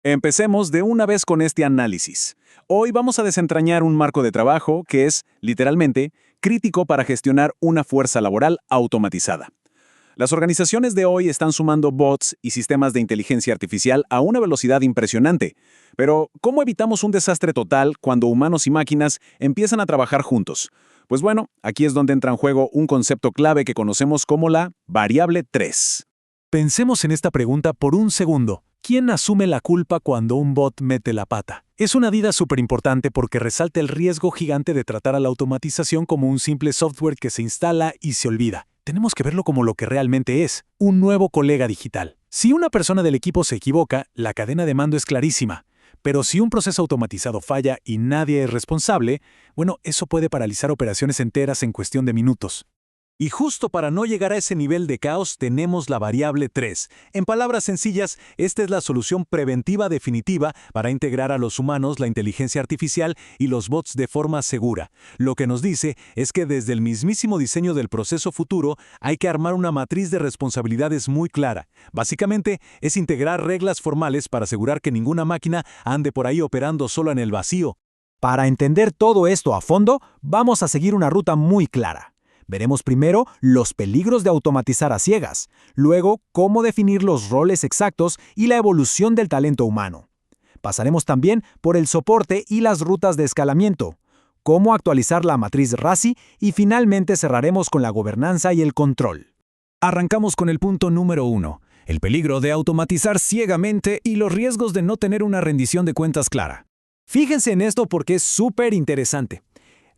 Empecemos de una vez con este análisis. Hoy vamos a desentrañar un marco de trabajo que es, literalmente, crítico para gestionar una fuerza laboral automatizada. Las organizaciones de hoy están sumando bots y sistemas de inteligencia artificial a una velocidad impresionante. Pero, ¿cómo evitamos un desastre total cuando humanos y máquinas empiezan a trabajar juntos? Pues bueno, aquí es donde entra en juego un concepto clave que conocemos como la variable 3. Pensemos en esta pregunta por un segundo. ¿Quién asume la culpa cuando un bot mete la pata? Es una duda súper importante porque resalta el riesgo gigante de tratar a la automatización como un simple software que se instala y se olvida. Tenemos que verlo como lo que realmente es, un nuevo colega digital. Si una persona del equipo se equivoca, la cadena de mando es clarísima. Pero si un proceso automatizado falla y nadie es responsable, bueno, eso puede paralizar operaciones enteras en cuestión de minutos. Y justo para no llegar a ese nivel de caos tenemos la variable 3. En palabras sencillas, esta es la solución preventiva definitiva para integrar a los humanos, la inteligencia artificial y los bots de forma segura. Lo que nos dice es que desde el mismísimo diseño del proceso futuro hay que armar una matriz de responsabilidades muy clara. Básicamente, es integrar reglas formales para asegurar que ninguna máquina ande por ahí operando sola en el vacío. Para entender todo esto a fondo, vamos a seguir una ruta muy clara. Veremos primero los peligros de automatizar a ciegas, luego cómo definir los roles exactos y la evolución del talento humano. Pasaremos también por el soporte y las rutas de escalamiento, cómo actualizar la matriz RACI y finalmente cerraremos con la gobernanza y el control. Arrancamos con el punto número 1, el peligro de automatizar ciegamente y los riesgos de no tener una rendición de cuentas clara. Fíjense en esto porque es súper interesante.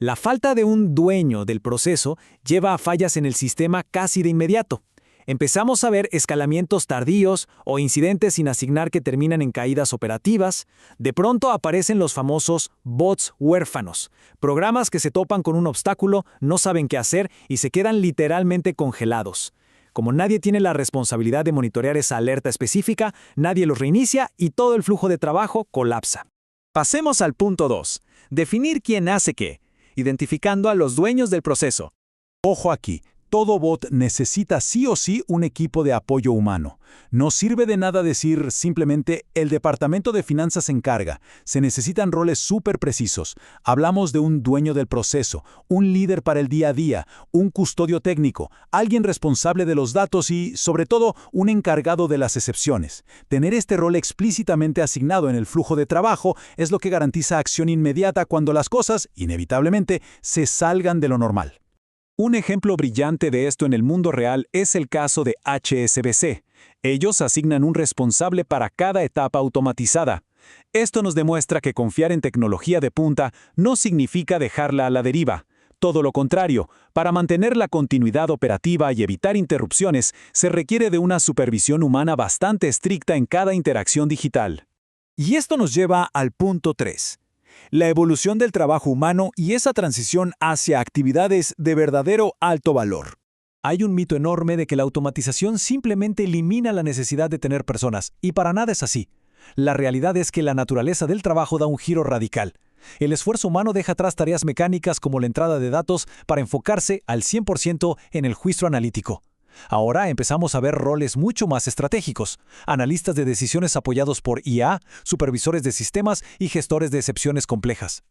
La falta de un dueño del proceso lleva a fallas en el sistema casi de inmediato. Empezamos a ver escalamientos tardíos o incidentes sin asignar que terminan en caídas operativas. De pronto aparecen los famosos bots huérfanos, programas que se topan con un obstáculo, no saben qué hacer y se quedan literalmente congelados. Como nadie tiene la responsabilidad de monitorear esa alerta específica, nadie los reinicia y todo el flujo de trabajo colapsa. Pasemos al punto 2, definir quién hace qué, identificando a los dueños del proceso. Ojo aquí, todo bot necesita sí o sí un equipo de apoyo humano. No sirve de nada decir simplemente el departamento de finanzas se encarga. Se necesitan roles súper precisos. Hablamos de un dueño del proceso, un líder para el día a día, un custodio técnico, alguien responsable de los datos y, sobre todo, un encargado de las excepciones. Tener este rol explícitamente asignado en el flujo de trabajo es lo que garantiza acción inmediata cuando las cosas, inevitablemente, se salgan de lo normal. Un ejemplo brillante de esto en el mundo real es el caso de HSBC. Ellos asignan un responsable para cada etapa automatizada. Esto nos demuestra que confiar en tecnología de punta no significa dejarla a la deriva. Todo lo contrario, para mantener la continuidad operativa y evitar interrupciones, se requiere de una supervisión humana bastante estricta en cada interacción digital. Y esto nos lleva al punto 3. La evolución del trabajo humano y esa transición hacia actividades de verdadero alto valor. Hay un mito enorme de que la automatización simplemente elimina la necesidad de tener personas, y para nada es así. La realidad es que la naturaleza del trabajo da un giro radical. El esfuerzo humano deja atrás tareas mecánicas como la entrada de datos para enfocarse al 100% en el juicio analítico. Ahora empezamos a ver roles mucho más estratégicos, analistas de decisiones apoyados por IA, supervisores de sistemas y gestores de excepciones complejas.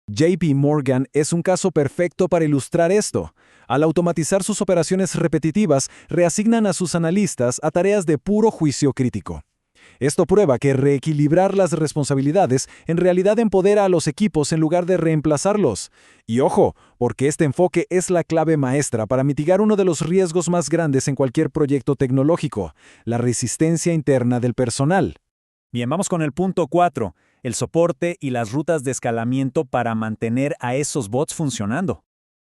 JP Morgan es un caso perfecto para ilustrar esto. Al automatizar sus operaciones repetitivas, reasignan a sus analistas a tareas de puro juicio crítico. Esto prueba que reequilibrar las responsabilidades en realidad empodera a los equipos en lugar de reemplazarlos. Y ojo, porque este enfoque es la clave maestra para mitigar uno de los riesgos más grandes en cualquier proyecto tecnológico, la resistencia interna del personal. Bien, vamos con el punto 4, el soporte y las rutas de escalamiento para mantener a esos bots funcionando.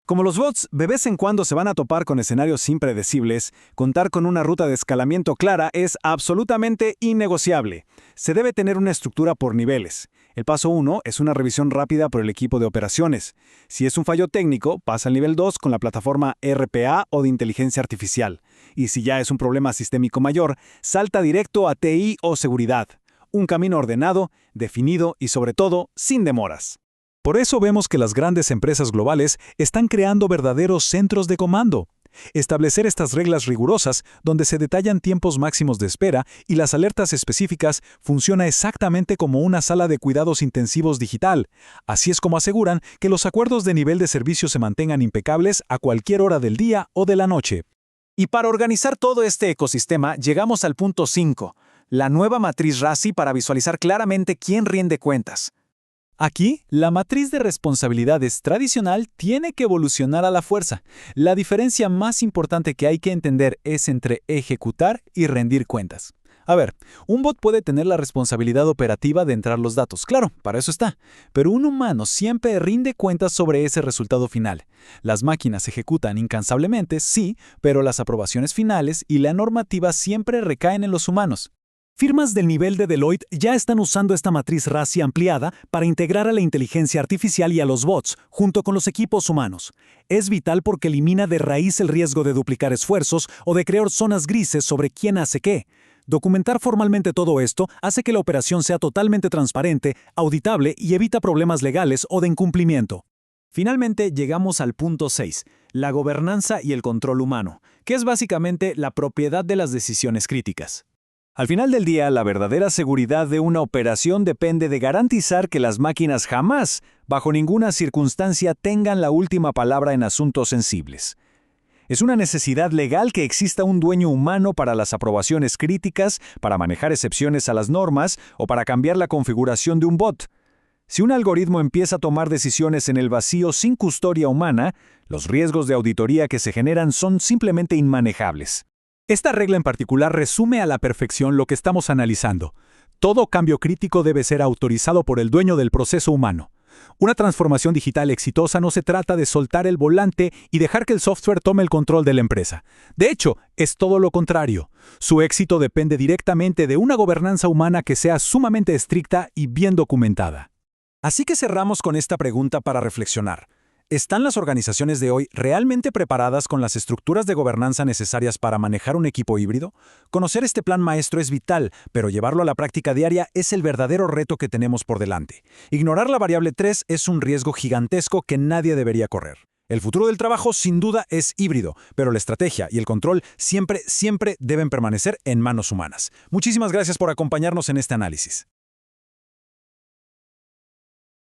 Como los bots de vez en cuando se van a topar con escenarios impredecibles, contar con una ruta de escalamiento clara es absolutamente innegociable. Se debe tener una estructura por niveles. El paso 1 es una revisión rápida por el equipo de operaciones. Si es un fallo técnico, pasa al nivel 2 con la plataforma RPA o de inteligencia artificial. Y si ya es un problema sistémico mayor, salta directo a TI o seguridad. Un camino ordenado, definido y sobre todo, sin demoras. Por eso vemos que las grandes empresas globales están creando verdaderos centros de comando. Establecer estas reglas rigurosas, donde se detallan tiempos máximos de espera y las alertas específicas, funciona exactamente como una sala de cuidados intensivos digital. Así es como aseguran que los acuerdos de nivel de servicio se mantengan impecables a cualquier hora del día o de la noche. Y para organizar todo este ecosistema, llegamos al punto 5, la nueva matriz RACI para visualizar claramente quién rinde cuentas. Aquí, la matriz de responsabilidades tradicional tiene que evolucionar a la fuerza. La diferencia más importante que hay que entender es entre ejecutar y rendir cuentas. A ver, un bot puede tener la responsabilidad operativa de entrar los datos, claro, para eso está, pero un humano siempre rinde cuentas sobre ese resultado final. Las máquinas ejecutan incansablemente, sí, pero las aprobaciones finales y la normativa siempre recaen en los humanos. Firmas del nivel de Deloitte ya están usando esta matriz RACI ampliada para integrar a la inteligencia artificial y a los bots, junto con los equipos humanos. Es vital porque elimina de raíz el riesgo de duplicar esfuerzos o de crear zonas grises sobre quién hace qué. Documentar formalmente todo esto hace que la operación sea totalmente transparente, auditable y evita problemas legales o de incumplimiento. Finalmente, llegamos al punto 6, la gobernanza y el control humano, que es básicamente la propiedad de las decisiones críticas. Al final del día, la verdadera seguridad de una operación depende de garantizar que las máquinas jamás, bajo ninguna circunstancia, tengan la última palabra en asuntos sensibles. Es una necesidad legal que exista un dueño humano para las aprobaciones críticas, para manejar excepciones a las normas o para cambiar la configuración de un bot. Si un algoritmo empieza a tomar decisiones en el vacío sin custodia humana, los riesgos de auditoría que se generan son simplemente inmanejables. Esta regla en particular resume a la perfección lo que estamos analizando. Todo cambio crítico debe ser autorizado por el dueño del proceso humano. Una transformación digital exitosa no se trata de soltar el volante y dejar que el software tome el control de la empresa. De hecho, es todo lo contrario. Su éxito depende directamente de una gobernanza humana que sea sumamente estricta y bien documentada. Así que cerramos con esta pregunta para reflexionar. ¿Están las organizaciones de hoy realmente preparadas con las estructuras de gobernanza necesarias para manejar un equipo híbrido? Conocer este plan maestro es vital, pero llevarlo a la práctica diaria es el verdadero reto que tenemos por delante. Ignorar la variable 3 es un riesgo gigantesco que nadie debería correr. El futuro del trabajo sin duda es híbrido, pero la estrategia y el control siempre deben permanecer en manos humanas. Muchísimas gracias por acompañarnos en este análisis.